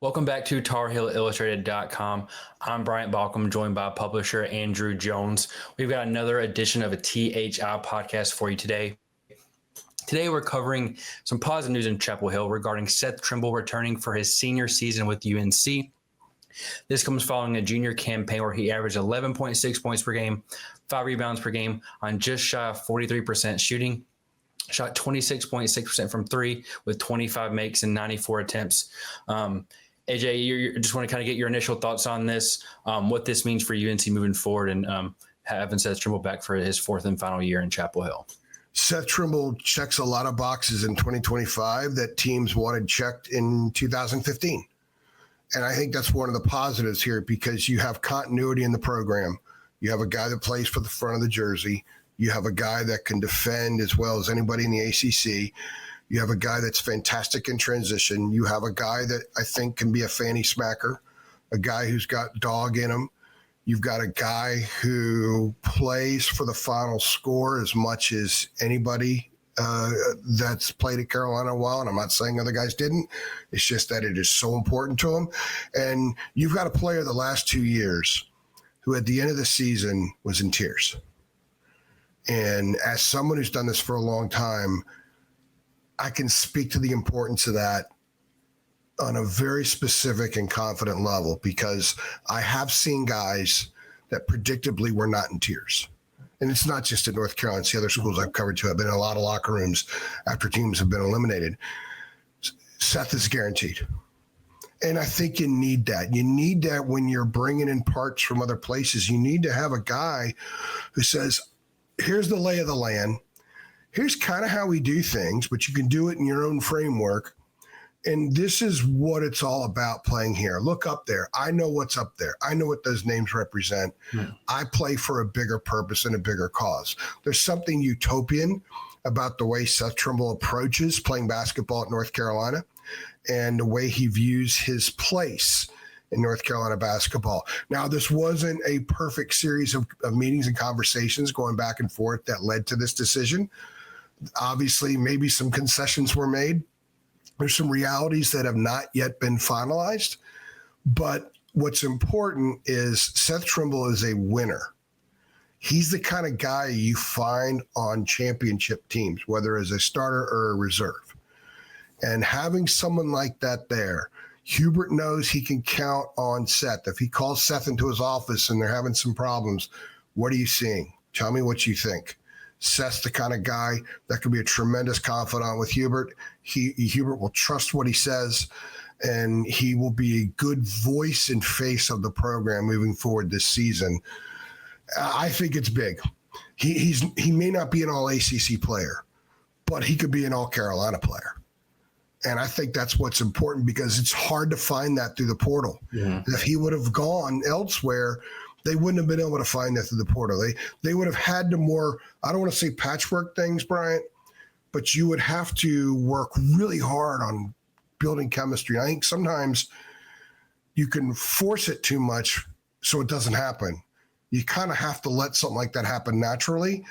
Welcome back to TarHeelIllustrated.com. I'm Bryant Balcom, joined by publisher Andrew Jones. We've got another edition of a THI podcast for you today. Today, we're covering some positive news in Chapel Hill regarding Seth Trimble returning for his senior season with UNC. This comes following a junior campaign where he averaged 11.6 points per game, 5 rebounds per game on just shy of 43% shooting. Shot 26.6% from three with 25 makes and 94 attempts. AJ, you just want to kind of get your initial thoughts on this, what this means for UNC moving forward, and having Seth Trimble back for his fourth and final year in Chapel Hill. Seth Trimble checks a lot of boxes in 2025 that teams wanted checked in 2015. And I think that's one of the positives here because you have continuity in the program. You have a guy that plays for the front of the jersey. You have a guy that can defend as well as anybody in the ACC. You have a guy that's fantastic in transition. You have a guy that I think can be a fanny smacker, a guy who's got dog in him. You've got a guy who plays for the final score as much as anybody that's played at Carolina a while. And I'm not saying other guys didn't. It's just that it is so important to him. And you've got a player the last 2 years who at the end of the season was in tears. And as someone who's done this for a long time, I can speak to the importance of that on a very specific and confident level because I have seen guys that predictably were not in tears. And it's not just at North Carolina. It's the other schools I've covered too. I've been in a lot of locker rooms after teams have been eliminated. Seth is guaranteed. And I think you need that. You need that when you're bringing in parts from other places. You need to have a guy who says, here's the lay of the land. Here's kind of how we do things, but you can do it in your own framework. And this is what it's all about playing here. Look up there. I know what's up there. I know what those names represent. I play for a bigger purpose and a bigger cause. There's something utopian about the way Seth Trimble approaches playing basketball at North Carolina and the way he views his place in North Carolina basketball. Now, this wasn't a perfect series of meetings and conversations going back and forth that led to this decision. Obviously, maybe some concessions were made. There's some realities that have not yet been finalized. But what's important is Seth Trimble is a winner. He's the kind of guy you find on championship teams, whether as a starter or a reserve. And having someone like that there, Hubert knows he can count on Seth. If he calls Seth into his office and they're having some problems, what are you seeing? Tell me what you think. Seth's the kind of guy that could be a tremendous confidant with Hubert. Hubert will trust what he says, and he will be a good voice and face of the program moving forward this season. I think it's big. He may not be an all-ACC player, but he could be an all-Carolina player. And I think that's what's important because it's hard to find that through the portal. Yeah. If he would have gone elsewhere, they wouldn't have been able to find that through the portal. They would have had to more, I don't want to say patchwork things, Bryant, but you would have to work really hard on building chemistry. I think sometimes you can force it too much so it doesn't happen. You kind of have to let something like that happen naturally.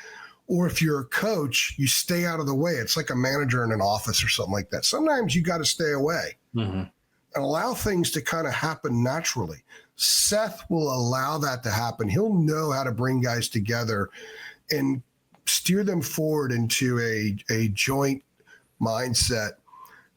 Or if you're a coach, you stay out of the way. It's like a manager in an office or something like that. Sometimes you got to stay away and allow things to kind of happen naturally. Seth will allow that to happen. He'll know how to bring guys together and steer them forward into a joint mindset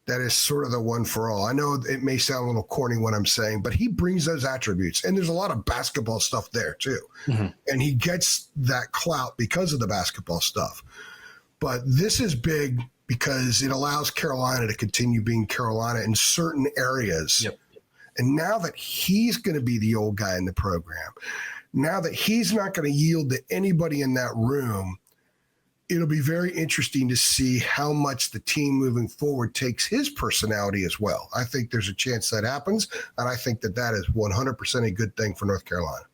that is sort of the one for all. I know it may sound a little corny what I'm saying, but he brings those attributes. And there's a lot of basketball stuff there too. And he gets that clout because of the basketball stuff. But this is big because it allows Carolina to continue being Carolina in certain areas. Yep. And now that he's going to be the old guy in the program, now that he's not going to yield to anybody in that room, it'll be very interesting to see how much the team moving forward takes his personality as well. I think there's a chance that happens, and I think that is 100% a good thing for North Carolina.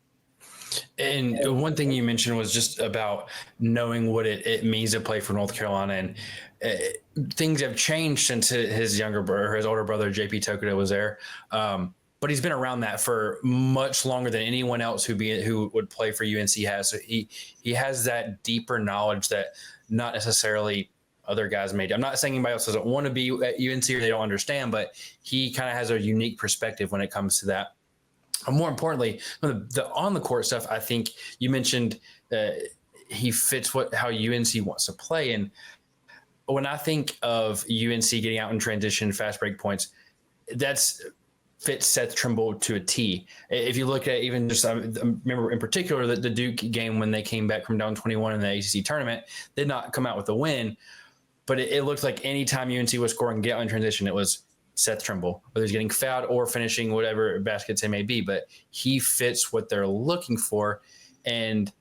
And one thing you mentioned was just about knowing what it means to play for North Carolina. And things have changed since his younger brother, his older brother, JP Tokuda, was there. But he's been around that for much longer than anyone else who would play for UNC has. So he has that deeper knowledge that not necessarily other guys may do. I'm not saying anybody else doesn't want to be at UNC or they don't understand, but he kind of has a unique perspective when it comes to that. And more importantly, the on the court stuff, I think you mentioned he fits how UNC wants to play. And when I think of UNC getting out in transition, fast break points, that's fits Seth Trimble to a T. If you look at even just, I remember in particular the Duke game when they came back from down 21 in the ACC tournament, they did not come out with a win, but it looked like anytime UNC was scoring get out in transition, it was Seth Trimble, whether he's getting fouled or finishing whatever baskets it may be, but he fits what they're looking for. And,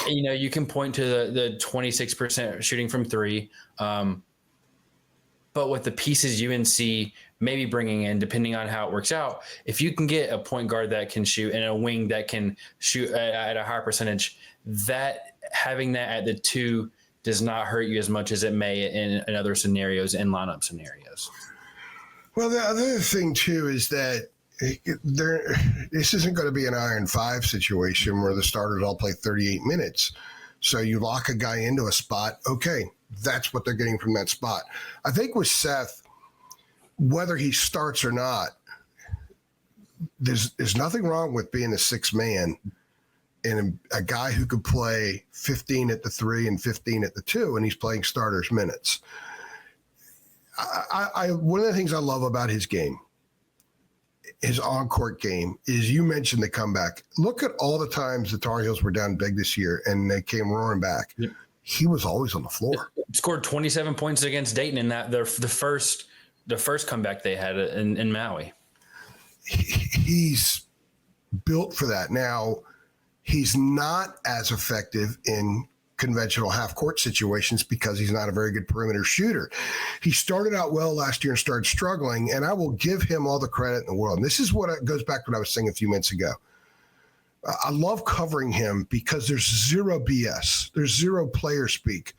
you know, you can point to the 26% shooting from three, but with the pieces UNC maybe bringing in, depending on how it works out, if you can get a point guard that can shoot and a wing that can shoot at a higher percentage, that having that at the two does not hurt you as much as it may in other scenarios and lineup scenarios. Well, the other thing too is that this isn't going to be an iron five situation where the starters all play 38 minutes. So you lock a guy into a spot. Okay, that's what they're getting from that spot. I think with Seth, whether he starts or not, there's nothing wrong with being a sixth man and a guy who could play 15 at the three and 15 at the two, and he's playing starters minutes. One of the things I love about his game, his on-court game, is you mentioned the comeback. Look at all the times the Tar Heels were down big this year and they came roaring back. Yep. He was always on the floor. Scored 27 points against Dayton in that the first comeback they had in Maui. He's built for that. Now, he's not as effective in conventional half-court situations because he's not a very good perimeter shooter. He started out well last year and started struggling, and I will give him all the credit in the world. And this is what goes back to what I was saying a few minutes ago. I love covering him because there's zero BS. There's zero player speak.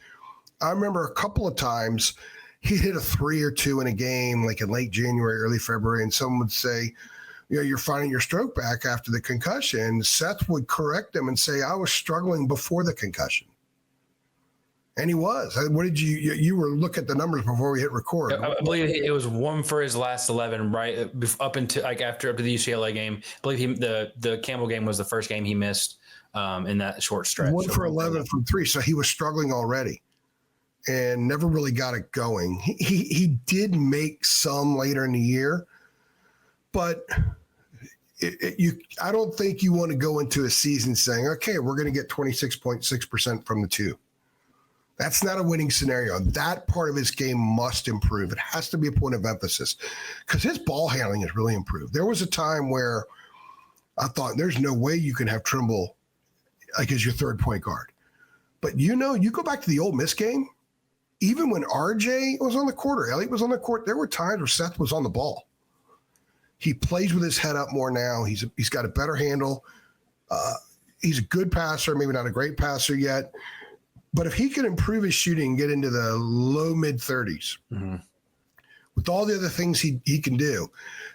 I remember a couple of times he hit a 3 or 2 in a game, like in late January, early February, and someone would say, you know, you're finding your stroke back after the concussion. Seth would correct him and say, I was struggling before the concussion. And he was. What did you were look at the numbers before we hit record? I believe it was 1 for his last 11, right? Up into up to the UCLA game. I believe the Campbell game was the first game he missed in that short stretch. 1 for 11 from 3, so he was struggling already and never really got it going. He did make some later in the year, but I don't think you want to go into a season saying, okay, we're going to get 26.6% from the two. That's not a winning scenario. That part of his game must improve. It has to be a point of emphasis because his ball handling has really improved. There was a time where I thought there's no way you can have Trimble like as your third point guard. But you go back to the Ole Miss game, even when RJ was on the court or Elliott was on the court, there were times where Seth was on the ball. He plays with his head up more now. He's got a better handle. He's a good passer, maybe not a great passer yet. But if he can improve his shooting and get into the low mid-30s with all the other things he can do,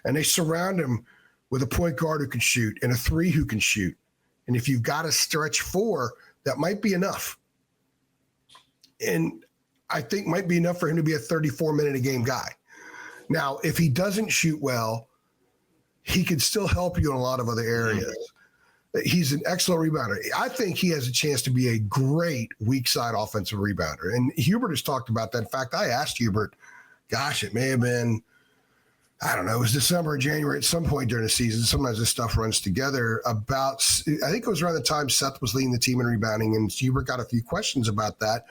and they surround him with a point guard who can shoot and a 3 who can shoot, and if you've got a stretch 4, that might be enough. And I think might be enough for him to be a 34-minute-a-game guy. Now, if he doesn't shoot well, he can still help you in a lot of other areas. He's an excellent rebounder. I think he has a chance to be a great weak side offensive rebounder. And Hubert has talked about that. In fact, I asked Hubert, gosh, it may have been, I don't know, it was December or January at some point during the season. Sometimes this stuff runs together about, I think it was around the time Seth was leading the team in rebounding, and Hubert got a few questions about that.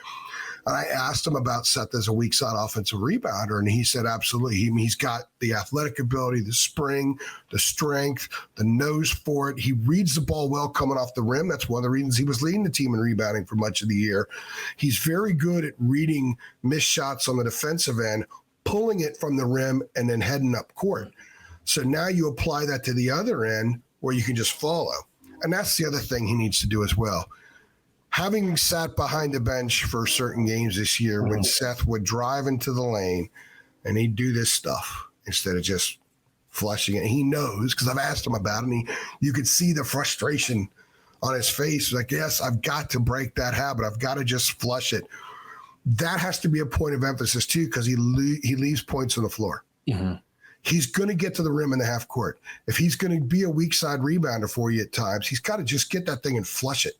And I asked him about Seth as a weak side offensive rebounder, and he said absolutely. He's got the athletic ability, the spring, the strength, the nose for it. He reads the ball well coming off the rim. That's one of the reasons he was leading the team in rebounding for much of the year. He's very good at reading missed shots on the defensive end, pulling it from the rim, and then heading up court. So now you apply that to the other end where you can just follow. And that's the other thing he needs to do as well. Having sat behind the bench for certain games this year when Seth would drive into the lane and he'd do this stuff instead of just flushing it. He knows, because I've asked him about it, and you could see the frustration on his face. Like, yes, I've got to break that habit. I've got to just flush it. That has to be a point of emphasis too, because he leaves points on the floor. Mm-hmm. He's going to get to the rim in the half court. If he's going to be a weak side rebounder for you at times, he's got to just get that thing and flush it.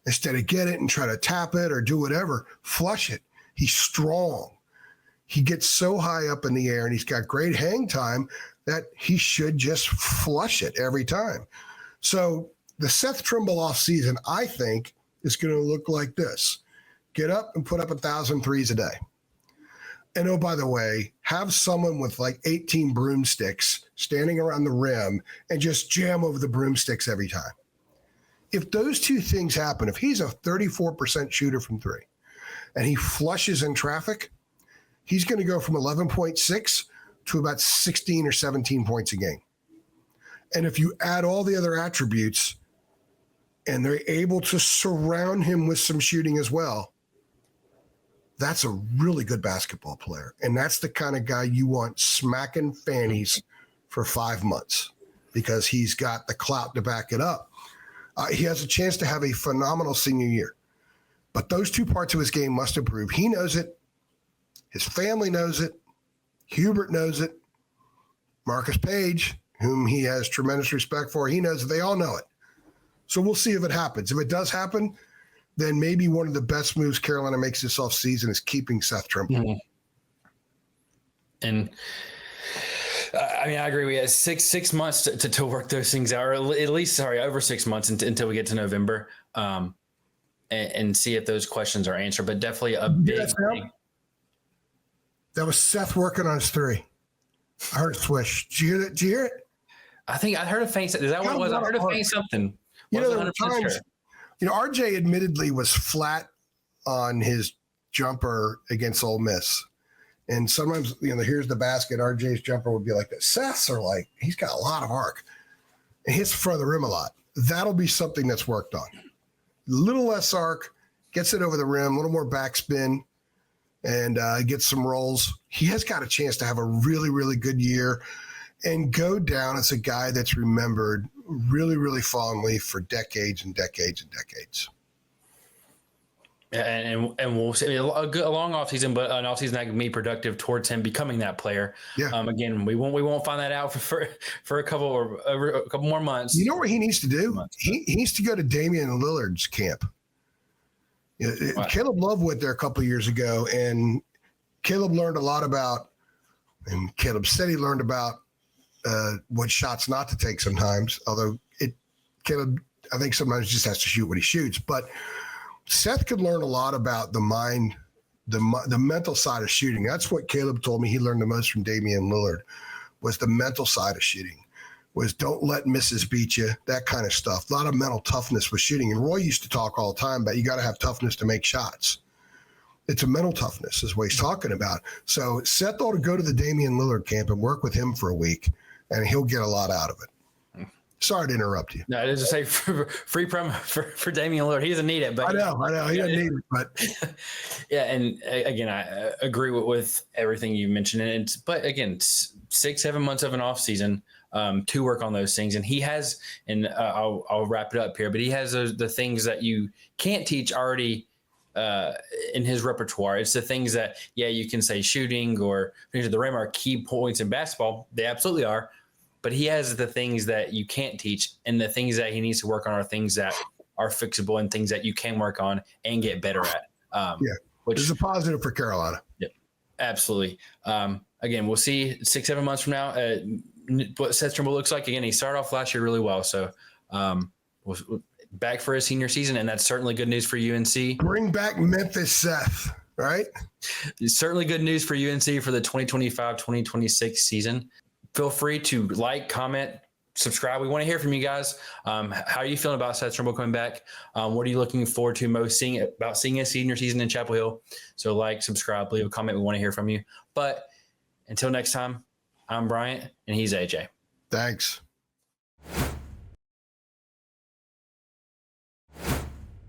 Instead of get it and try to tap it or do whatever, flush it. He's strong. He gets so high up in the air and he's got great hang time that he should just flush it every time. So the Seth Trimble offseason, I think, is going to look like this. Get up and put up 1,000 threes a day. And oh, by the way, have someone with like 18 broomsticks standing around the rim and just jam over the broomsticks every time. If those two things happen, if he's a 34% shooter from three and he flushes in traffic, he's going to go from 11.6 to about 16 or 17 points a game. And if you add all the other attributes and they're able to surround him with some shooting as well, that's a really good basketball player. And that's the kind of guy you want smacking fannies for 5 months because he's got the clout to back it up. He has a chance to have a phenomenal senior year. But those two parts of his game must improve. He knows it. His family knows it. Hubert knows it. Marcus Page, whom he has tremendous respect for, he knows it. They all know it. So we'll see if it happens. If it does happen, then maybe one of the best moves Carolina makes this offseason is keeping Seth Trimble. Mm-hmm. And I mean, I agree. We had six months to work those things out, or at least, over 6 months until we get to November, and see if those questions are answered. But definitely a big. That was Seth working on his three. I heard a swish. Did you hear that? Did you hear it? I think I heard a faint. Is that what it was? I heard a faint something. There were times. Sure. RJ admittedly was flat on his jumper against Ole Miss. And sometimes, here's the basket. RJ's jumper would be like that. Seth's are like, he's got a lot of arc. And hits the front of the rim a lot. That'll be something that's worked on. A little less arc, gets it over the rim, a little more backspin, and gets some rolls. He has got a chance to have a really, really good year and go down as a guy that's remembered really, really fondly for decades and decades and decades. Yeah, and we'll see a long offseason, but an offseason that can be productive towards him becoming that player. Yeah. Again, we won't find that out for a couple more months. You know what he needs to do? He needs to go to Damian Lillard's camp. Wow. Caleb Love went there a couple of years ago, and Caleb learned a lot about, and Caleb said he learned about what shots not to take sometimes, although Caleb, I think sometimes just has to shoot what he shoots. But Seth could learn a lot about the mind, the mental side of shooting. That's what Caleb told me he learned the most from Damian Lillard, was the mental side of shooting, was don't let misses beat you, that kind of stuff. A lot of mental toughness with shooting. And Roy used to talk all the time about you got to have toughness to make shots. It's a mental toughness is what he's talking about. So Seth ought to go to the Damian Lillard camp and work with him for a week, and he'll get a lot out of it. Sorry to interrupt you. No, it is to say free promo for Damian Lillard. He doesn't need it, but I know he doesn't need it, but yeah. And again, I agree with everything you mentioned. But again, 6-7 months of an off season to work on those things, and he has. And I'll wrap it up here. But he has the things that you can't teach already in his repertoire. It's the things that you can say shooting or things at the rim are key points in basketball. They absolutely are. But he has the things that you can't teach, and the things that he needs to work on are things that are fixable and things that you can work on and get better at. Which is a positive for Carolina. Yep, absolutely. Again, we'll see 6-7 months from now what Seth Trimble looks like. Again, he started off last year really well, so we'll back for his senior season, and that's certainly good news for UNC. Bring back Memphis Seth, right? It's certainly good news for UNC for the 2025-2026 season. Feel free to like, comment, subscribe. We want to hear from you guys. How are you feeling about Seth Trimble coming back? What are you looking forward to most seeing his senior season in Chapel Hill? So like, subscribe, leave a comment. We want to hear from you. But until next time, I'm Bryant, and he's AJ. Thanks.